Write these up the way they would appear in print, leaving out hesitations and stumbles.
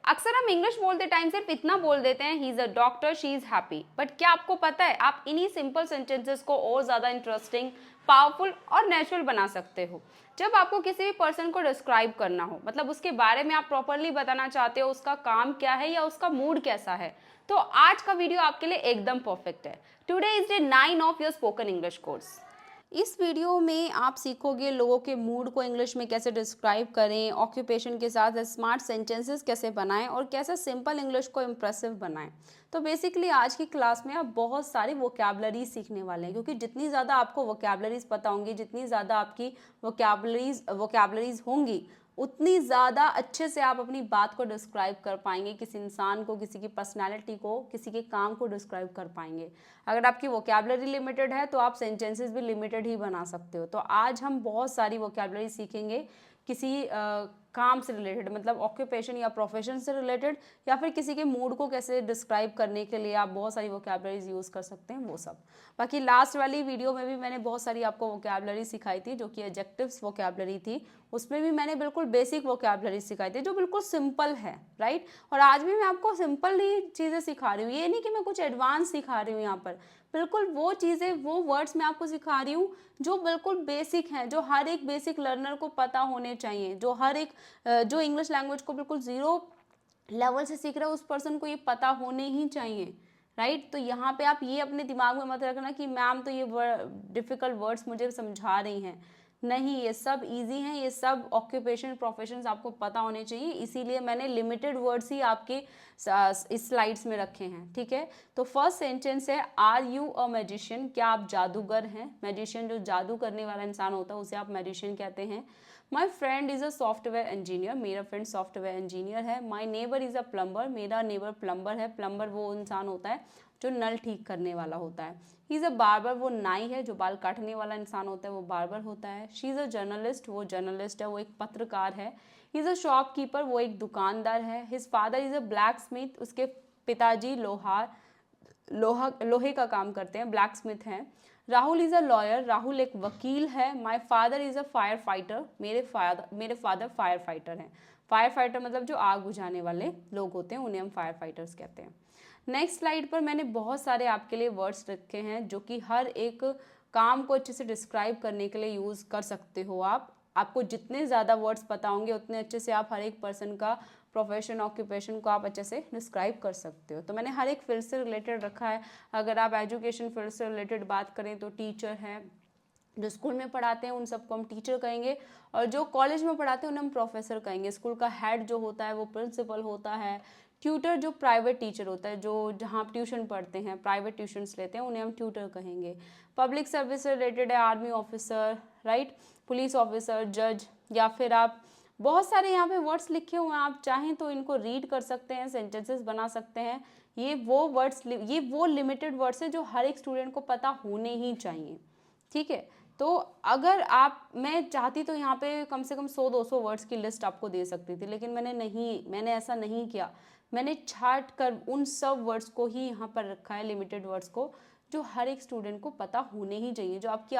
अक्सर हम इंग्लिश बोलते टाइम सिर्फ इतना बोल देते हैं, he is a doctor, she is happy. But क्या आपको पता है आप इन्हीं सिंपल सेंटेंसेस को और ज्यादा इंटरेस्टिंग, पावरफुल और नेचुरल बना सकते हो। जब आपको किसी भी पर्सन को डिस्क्राइब करना हो, मतलब उसके बारे में आप प्रॉपरली बताना चाहते हो उसका काम क्या है या उसका मूड कैसा है, तो आज का वीडियो आपके लिए एकदम परफेक्ट है। Today is day 9 of your spoken English course. इस वीडियो में आप सीखोगे लोगों के मूड को इंग्लिश में कैसे डिस्क्राइब करें, ऑक्यूपेशन के साथ स्मार्ट सेंटेंसेस कैसे बनाएं और कैसे सिंपल इंग्लिश को इम्प्रेसिव बनाएं। तो बेसिकली आज की क्लास में आप बहुत सारी वोकैबलरी सीखने वाले हैं, क्योंकि जितनी ज़्यादा आपको वोकैबलरीज पता होंगी, जितनी ज़्यादा आपकी वोकैबलरीज होंगी, उतनी ज़्यादा अच्छे से आप अपनी बात को डिस्क्राइब कर पाएंगे, किसी इंसान को, किसी की पर्सनैलिटी को, किसी के काम को डिस्क्राइब कर पाएंगे। अगर आपकी वोकैबलरी लिमिटेड है तो आप सेंटेंसेस भी लिमिटेड ही बना सकते हो। तो आज हम बहुत सारी वोकैबलरी सीखेंगे किसी काम से रिलेटेड, मतलब ऑक्यूपेशन या प्रोफेशन से रिलेटेड, या फिर किसी के मूड को कैसे डिस्क्राइब करने के लिए आप बहुत सारी वोकैबलरीज यूज़ कर सकते हैं, वो सब। बाकी लास्ट वाली वीडियो में भी मैंने बहुत सारी आपको वोकैबलरी सिखाई थी जो कि एडजेक्टिव्स वोकैबलरी थी। उसमें भी मैंने बिल्कुल बेसिक वोकैबलरी सिखाई थी जो बिल्कुल सिंपल है, राइट। और आज भी मैं आपको सिंपल ही चीज़ें सिखा रही हूँ, ये नहीं कि मैं कुछ एडवांस सिखा रही हूँ यहाँ पर। बिल्कुल वो चीज़ें, वो वर्ड्स मैं आपको सिखा रही हूँ जो बिल्कुल बेसिक हैं, जो हर एक बेसिक लर्नर को पता होने चाहिए, जो हर एक जो इंग्लिश लैंग्वेज को बिल्कुल ज़ीरो लेवल से सीख रहा है उस पर्सन को ये पता होने ही चाहिए, राइट। तो यहाँ पे आप ये अपने दिमाग में मत रखना कि मैम तो ये डिफ़िकल्ट वर्ड्स मुझे समझा रही हैं। नहीं, ये सब इजी हैं, ये सब ऑक्यूपेशन प्रोफेशंस आपको पता होने चाहिए, इसीलिए मैंने लिमिटेड वर्ड्स ही आपके इस स्लाइड्स में रखे हैं, ठीक है। तो फर्स्ट सेंटेंस है, आर यू अ मैजिशियन, क्या आप जादूगर हैं। मैजिशियन जो जादू करने वाला इंसान होता है उसे आप मैजिशियन कहते हैं। My friend is a software engineer, मेरा फ्रेंड सॉफ्टवेयर इंजीनियर है। My neighbour is a plumber, मेरा नेबर प्लम्बर है। प्लम्बर वो इंसान होता है जो नल ठीक करने वाला होता है। ही इज़ अ बार्बर, वो नाई है, जो बाल काटने वाला इंसान होता है वो बार्बर होता है। शी इज़ अ जर्नलिस्ट, वो जर्नलिस्ट है, वो एक पत्रकार है। ही इज़ अ शॉपकीपर, वो एक दुकानदार है। His father is a black Smith, उसके पिताजी लोहे का काम करते हैं, ब्लैक स्मिथ हैं। Rahul is a lawyer, Rahul एक वकील है। My father is a fire fighter, मेरे फादर फायर फाइटर हैं। फायर फाइटर मतलब जो आग बुझाने वाले लोग होते हैं उन्हें हम फायर फाइटर्स कहते हैं। नेक्स्ट स्लाइड पर मैंने बहुत सारे आपके लिए वर्ड्स रखे हैं जो कि हर एक काम को अच्छे से डिस्क्राइब करने के लिए यूज़ कर सकते हो आप। आपको जितने ज़्यादा वर्ड्स पता होंगे उतने अच्छे से आप हर एक पर्सन का प्रोफेशन, ऑक्यूपेशन को आप अच्छे से डिस्क्राइब कर सकते हो। तो मैंने हर एक फील्ड से रिलेटेड रखा है। अगर आप एजुकेशन फील्ड से रिलेटेड बात करें तो टीचर है, जो स्कूल में पढ़ाते हैं उन सबको हम टीचर कहेंगे, और जो कॉलेज में पढ़ाते हैं उन्हें हम प्रोफेसर कहेंगे। स्कूल का हेड जो होता है वो प्रिंसिपल होता है। ट्यूटर जो प्राइवेट टीचर होता है, जो जहाँ आप ट्यूशन पढ़ते हैं, प्राइवेट ट्यूशन्स लेते हैं, उन्हें हम ट्यूटर कहेंगे। पब्लिक सर्विस से रिलेटेड है army officer, right, police officer, जज, या फिर आप बहुत सारे यहाँ पे वर्ड्स लिखे हुए हैं, आप चाहें तो इनको रीड कर सकते हैं, सेंटेंसेस बना सकते हैं। ये वो लिमिटेड वर्ड्स है जो हर एक स्टूडेंट को पता होने ही चाहिए, ठीक है। तो अगर आप, मैं चाहती तो यहाँ पे कम से कम 100-200 वर्ड्स की लिस्ट आपको दे सकती थी, लेकिन मैंने ऐसा नहीं किया। मैंने छाट कर उन सब वर्ड्स को ही यहाँ पर रखा है, लिमिटेड वर्ड्स को, जो हर एक स्टूडेंट को पता होने ही चाहिए, जो आपकी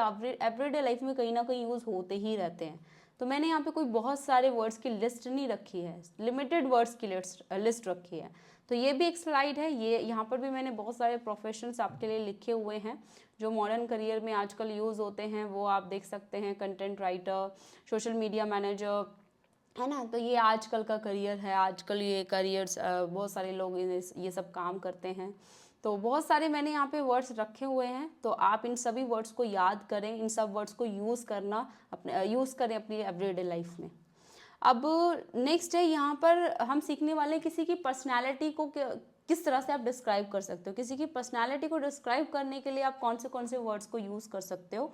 एवरीडे लाइफ में कहीं ना कहीं यूज़ होते ही रहते हैं। तो मैंने यहाँ पे कोई बहुत सारे वर्ड्स की लिस्ट नहीं रखी है, लिमिटेड वर्ड्स की लिस्ट रखी है। तो ये भी एक स्लाइड है, ये यहाँ पर भी मैंने बहुत सारे प्रोफेशंस आपके लिए लिखे हुए हैं जो मॉडर्न करियर में आजकल यूज़ होते हैं, वो आप देख सकते हैं। Content writer, social media manager, है ना। तो ये आजकल का करियर है, आजकल ये करियर्स बहुत सारे लोग ये सब काम करते हैं। तो बहुत सारे मैंने यहाँ पे वर्ड्स रखे हुए हैं, तो आप इन सभी वर्ड्स को याद करें, इन सब वर्ड्स को यूज़ करें अपनी एवरीडे लाइफ में। अब नेक्स्ट है, यहाँ पर हम सीखने वाले हैं किसी की पर्सनैलिटी को किस तरह से आप डिस्क्राइब कर सकते हो। किसी की पर्सनैलिटी को डिस्क्राइब करने के लिए आप कौन से वर्ड्स को यूज़ कर सकते हो।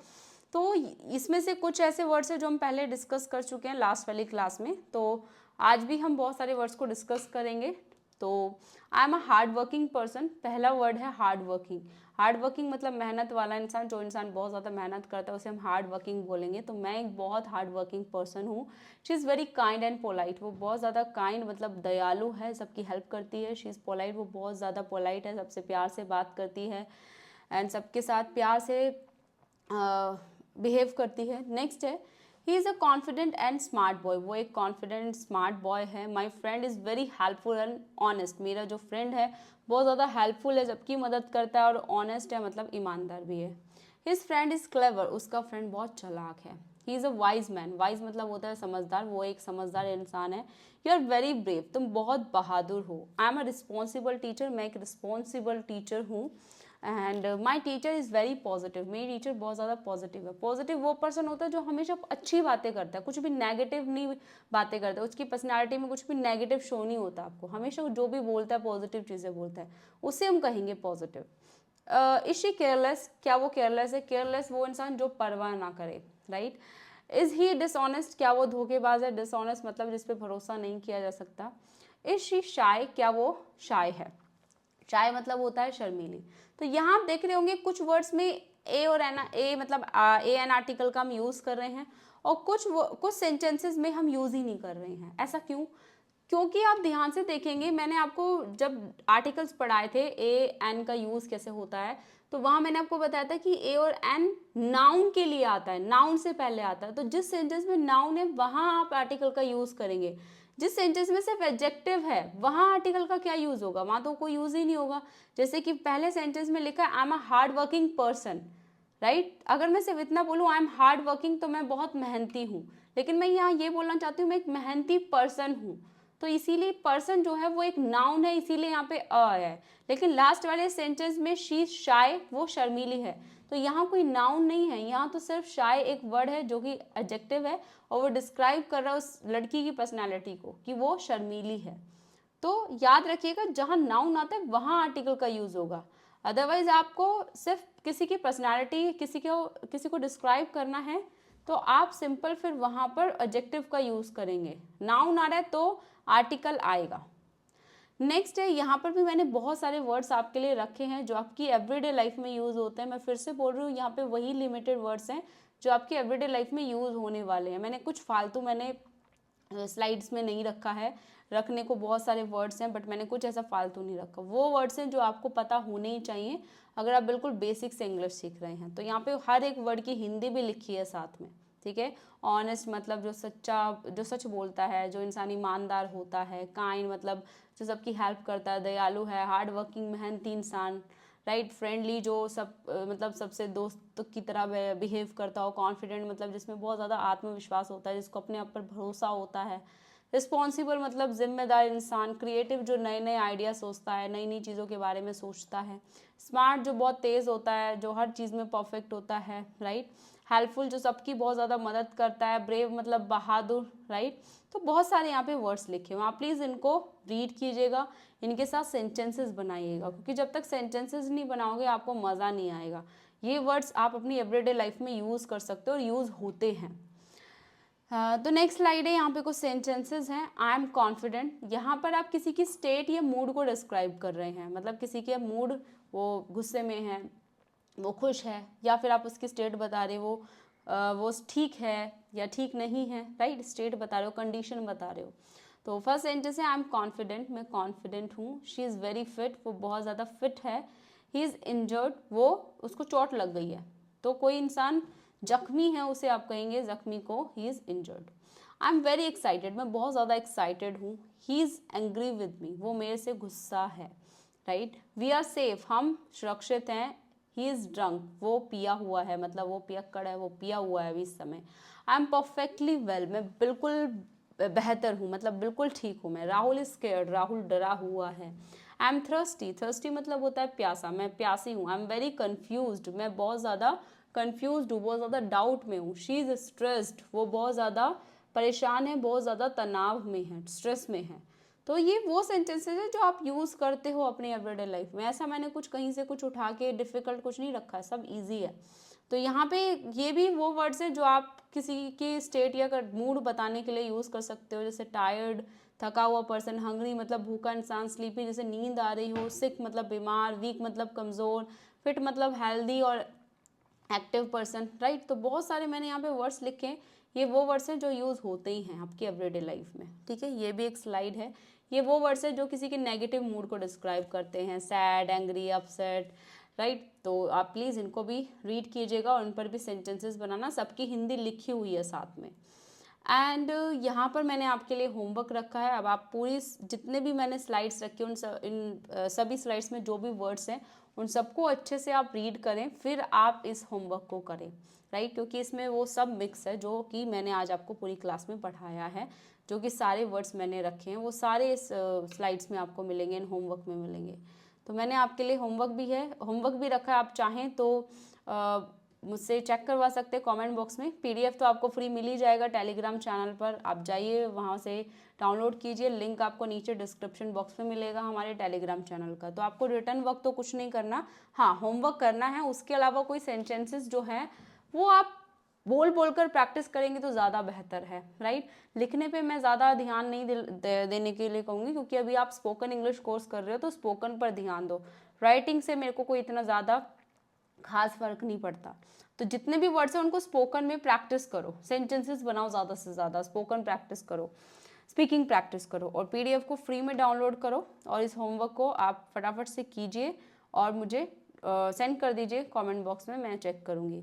तो इसमें से कुछ ऐसे वर्ड्स हैं जो हम पहले डिस्कस कर चुके हैं लास्ट वाली क्लास में, तो आज भी हम बहुत सारे वर्ड्स को डिस्कस करेंगे। तो I am a hard working person, पहला वर्ड है हार्ड वर्किंग। हार्ड वर्किंग मतलब मेहनत वाला इंसान, जो इंसान बहुत ज़्यादा मेहनत करता है उसे हम हार्ड वर्किंग बोलेंगे। तो मैं एक बहुत हार्ड वर्किंग पर्सन हूँ। She is very kind and polite, वो बहुत ज़्यादा काइंड मतलब दयालु है, सबकी हेल्प करती है। शी इज़ पोलाइट, वो बहुत ज़्यादा पोलाइट है, सबसे प्यार से बात करती है एंड सबके साथ प्यार से बिहेव करती है। नेक्स्ट है, he is a confident and smart boy, वो एक कॉन्फिडेंट स्मार्ट बॉय है। My friend is very helpful and honest, मेरा जो फ्रेंड है बहुत ज़्यादा हेल्पफुल है, सबकी मदद करता है और ऑनेस्ट है, मतलब ईमानदार भी है। हिज फ्रेंड इज़ क्लेवर, उसका फ्रेंड बहुत चालाक है। He is a wise man, wise मतलब होता है समझदार, वो एक समझदार इंसान है। यू आर वेरी ब्रेव, तुम बहुत बहादुर हो। I am a responsible teacher, मैं एक रिस्पॉन्सिबल टीचर हूँ। And my teacher is very positive, मेरी टीचर बहुत ज़्यादा पॉजिटिव है। पॉजिटिव वो पर्सन होता है जो हमेशा अच्छी बातें करता है, कुछ भी नेगेटिव नहीं बातें करता है, उसकी पर्सनैलिटी में कुछ भी नेगेटिव शो नहीं होता आपको, हमेशा जो भी बोलता है पॉजिटिव चीज़ें बोलता है, उसे हम कहेंगे पॉजिटिव। इज शी केयरलेस, क्या वो केयरलेस है? केयरलेस वो इंसान जो परवाह ना करे, राइट। इज ही डिसऑनेस्ट, क्या वो धोखेबाज है? डिसऑनेस्ट मतलब जिस पे भरोसा नहीं किया जा सकता। इज शी शाय, क्या वो शाय है? शाय मतलब होता है शर्मीली। तो यहाँ आप देख रहे होंगे कुछ वर्ड्स में ए और एन, ए मतलब ए एन आर्टिकल का हम यूज़ कर रहे हैं और कुछ सेंटेंसेस में हम यूज़ ही नहीं कर रहे हैं। ऐसा क्यों? क्योंकि आप ध्यान से देखेंगे, मैंने आपको जब आर्टिकल्स पढ़ाए थे ए एन का यूज़ कैसे होता है, तो वहाँ मैंने आपको बताया था कि ए और एन नाउन के लिए आता है, नाउन से पहले आता है। तो जिस सेंटेंस में नाउन है वहाँ आप आर्टिकल का यूज़ करेंगे। जिस सेंटेंस में सिर्फ एडजेक्टिव है वहाँ आर्टिकल का क्या यूज़ होगा? वहाँ तो कोई यूज़ ही नहीं होगा। जैसे कि पहले सेंटेंस में लिखा है I am a hard working person, right. अगर मैं सिर्फ इतना बोलूँ आई एम हार्ड वर्किंग तो मैं बहुत मेहनती हूँ, लेकिन मैं यहाँ ये बोलना चाहती हूँ मैं एक मेहनती पर्सन हूँ। तो इसीलिए पर्सन जो है वो एक नाउन है, इसीलिए यहाँ पे अ है। लेकिन लास्ट वाले सेंटेंस में शी शाय, वो शर्मीली है, तो यहाँ कोई नाउन नहीं है, यहाँ तो सिर्फ शाय एक वर्ड है जो कि एडजेक्टिव है और वो डिस्क्राइब कर रहा है उस लड़की की पर्सनैलिटी को कि वो शर्मीली है। तो याद रखिएगा जहाँ नाउन आता है वहाँ आर्टिकल का यूज़ होगा। अदरवाइज आपको सिर्फ किसी की पर्सनैलिटी, किसी को डिस्क्राइब करना है तो आप सिंपल फिर वहाँ पर एडजेक्टिव का यूज़ करेंगे। नाउन आ रहा है तो आर्टिकल आएगा। नेक्स्ट है, यहाँ पर भी मैंने बहुत सारे वर्ड्स आपके लिए रखे हैं जो आपकी एवरीडे लाइफ में यूज़ होते हैं। मैं फिर से बोल रही हूँ, यहाँ पे वही लिमिटेड वर्ड्स हैं जो आपकी एवरीडे लाइफ में यूज़ होने वाले हैं। मैंने कुछ फालतू मैंने स्लाइड्स में नहीं रखा है, रखने को बहुत सारे वर्ड्स हैं बट मैंने कुछ ऐसा फालतू नहीं रखा। वो वर्ड्स हैं जो आपको पता होने ही चाहिए अगर आप बिल्कुल बेसिक से इंग्लिश सीख रहे हैं। तो यहाँ पे हर एक वर्ड की हिंदी भी लिखी है साथ में, ठीक है। ऑनेस्ट मतलब जो सच्चा, जो सच बोलता है, जो इंसान ईमानदार होता है। काइंड मतलब जो सबकी हेल्प करता है। दयालु है, हार्ड वर्किंग मेहनती इंसान, राइट। फ्रेंडली जो सब मतलब सबसे दोस्त की तरह बिहेव करता हो। कॉन्फिडेंट मतलब जिसमें बहुत ज़्यादा आत्मविश्वास होता है, जिसको अपने आप पर भरोसा होता है। रिस्पॉन्सिबल मतलब जिम्मेदार इंसान। क्रिएटिव जो नए नए आइडिया सोचता है, नई नई चीज़ों के बारे में सोचता है। स्मार्ट जो बहुत तेज़ होता है, जो हर चीज़ में परफेक्ट होता है, राइट। हेल्पफुल जो सबकी बहुत ज़्यादा मदद करता है। ब्रेव मतलब बहादुर, राइट। तो बहुत सारे यहाँ पे वर्ड्स लिखे हुए हैं, आप प्लीज़ इनको रीड कीजिएगा, इनके साथ सेंटेंसेस बनाइएगा, क्योंकि जब तक सेंटेंसेस नहीं बनाओगे आपको मज़ा नहीं आएगा। ये वर्ड्स आप अपनी एवरीडे लाइफ में यूज़ कर सकते हो और यूज़ होते हैं। तो नेक्स्ट स्लाइड है, यहाँ पे कुछ सेंटेंसेस हैं। आई एम कॉन्फिडेंट, यहाँ पर आप किसी की स्टेट या मूड को डिस्क्राइब कर रहे हैं। मतलब किसी के मूड, वो गुस्से में है, वो खुश है, या फिर आप उसकी स्टेट बता रहे हो वो ठीक है या ठीक नहीं है, राइट। स्टेट बता रहे हो, कंडीशन बता रहे हो। तो फर्स्ट सेंटेंस है आई एम कॉन्फिडेंट, मैं कॉन्फिडेंट हूँ। शी इज़ वेरी फिट, वो बहुत ज़्यादा फिट है। ही इज़ इंजर्ड, वो उसको चोट लग गई है। तो कोई इंसान जख्मी है उसे आप कहेंगे जख्मी को he is injured. I am very excited, मैं बहुत ज़्यादा एक्साइटेड हूँ। He is angry with me, वो मेरे से गुस्सा है, राइट। वी आर सेफ, हम सुरक्षित हैं। ही इज़ ड्रंक, वो पिया हुआ है, मतलब वो पियक्कड़ है, वो पिया हुआ है अभी इस समय। आई एम परफेक्टली वेल, मैं बिल्कुल बेहतर हूँ, मतलब बिल्कुल ठीक हूँ मैं। राहुल इज स्केयर्ड, राहुल डरा हुआ है। आई एम थर्स्टी, थर्स्टी मतलब होता है प्यासा, मैं प्यासी हूँ। आई एम वेरी कन्फ्यूज्ड, मैं बहुत ज़्यादा कन्फ्यूज्ड हूँ, बहुत ज़्यादा डाउट में हूँ। शी इज़ स्ट्रेस्ड, वो बहुत ज़्यादा परेशान है, बहुत ज़्यादा तनाव में है, स्ट्रेस में है। तो ये वो सेंटेंसेस है जो आप यूज़ करते हो अपनी एवरीडे लाइफ में। ऐसा मैंने कुछ कहीं से कुछ उठा के डिफ़िकल्ट कुछ नहीं रखा है, सब इजी है। तो यहाँ पे ये भी वो वर्ड्स हैं जो आप किसी की स्टेट या मूड बताने के लिए यूज़ कर सकते हो। जैसे टायर्ड, थका हुआ पर्सन। हंग्री मतलब भूखा इंसान। स्लीपी जैसे नींद आ रही हो। सिक मतलब बीमार। वीक मतलब कमज़ोर। फिट मतलब हेल्दी और एक्टिव पर्सन, राइट। तो बहुत सारे मैंने यहाँ पे वर्ड्स लिखे हैं, ये वो वर्ड्स हैं जो यूज़ होते ही हैं आपकी एवरीडे लाइफ में, ठीक है। ये भी एक स्लाइड है, ये वो वर्ड्स हैं जो किसी के नेगेटिव मूड को डिस्क्राइब करते हैं। Sad, angry, upset, right. तो आप प्लीज़ इनको भी रीड कीजिएगा और उन पर भी सेंटेंसेस बनाना, सबकी हिंदी लिखी हुई है साथ में। एंड यहाँ पर मैंने आपके लिए होमवर्क रखा है। अब आप पूरी जितने भी मैंने स्लाइड्स रखे इन सभी स्लाइड्स में जो भी वर्ड्स हैं उन सबको अच्छे से आप रीड करें, फिर आप इस होमवर्क को करें, राइट। क्योंकि इसमें वो सब मिक्स है जो कि मैंने आज आपको पूरी क्लास में पढ़ाया है, जो कि सारे वर्ड्स मैंने रखे हैं वो सारे इस स्लाइड्स में आपको मिलेंगे, इन होमवर्क में मिलेंगे। तो मैंने आपके लिए होमवर्क भी रखा है। आप चाहें तो मुझसे चेक करवा सकते हैं कमेंट बॉक्स में। पीडीएफ तो आपको फ्री मिल ही जाएगा टेलीग्राम चैनल पर, आप जाइए वहाँ से डाउनलोड कीजिए, लिंक आपको नीचे डिस्क्रिप्शन बॉक्स में मिलेगा हमारे टेलीग्राम चैनल का। तो आपको रिटर्न वर्क तो कुछ नहीं करना, हाँ होमवर्क करना है। उसके अलावा कोई सेंटेंसेस जो हैं वो आप बोल बोल कर प्रैक्टिस करेंगे तो ज़्यादा बेहतर है, राइट। लिखने पे मैं ज़्यादा ध्यान नहीं देने के लिए कहूँगी, क्योंकि अभी आप स्पोकन इंग्लिश कोर्स कर रहे हो तो स्पोकन पर ध्यान दो। राइटिंग से मेरे को कोई इतना ज़्यादा खास फर्क नहीं पड़ता। तो जितने भी वर्ड्स हैं उनको स्पोकन में प्रैक्टिस करो, सेंटेंसेस बनाओ ज़्यादा से ज़्यादा, स्पोकन प्रैक्टिस करो, स्पीकिंग प्रैक्टिस करो, और पीडीएफ को फ्री में डाउनलोड करो और इस होमवर्क को आप फटाफट से कीजिए और मुझे सेंड कर दीजिए कमेंट बॉक्स में, मैं चेक करूँगी।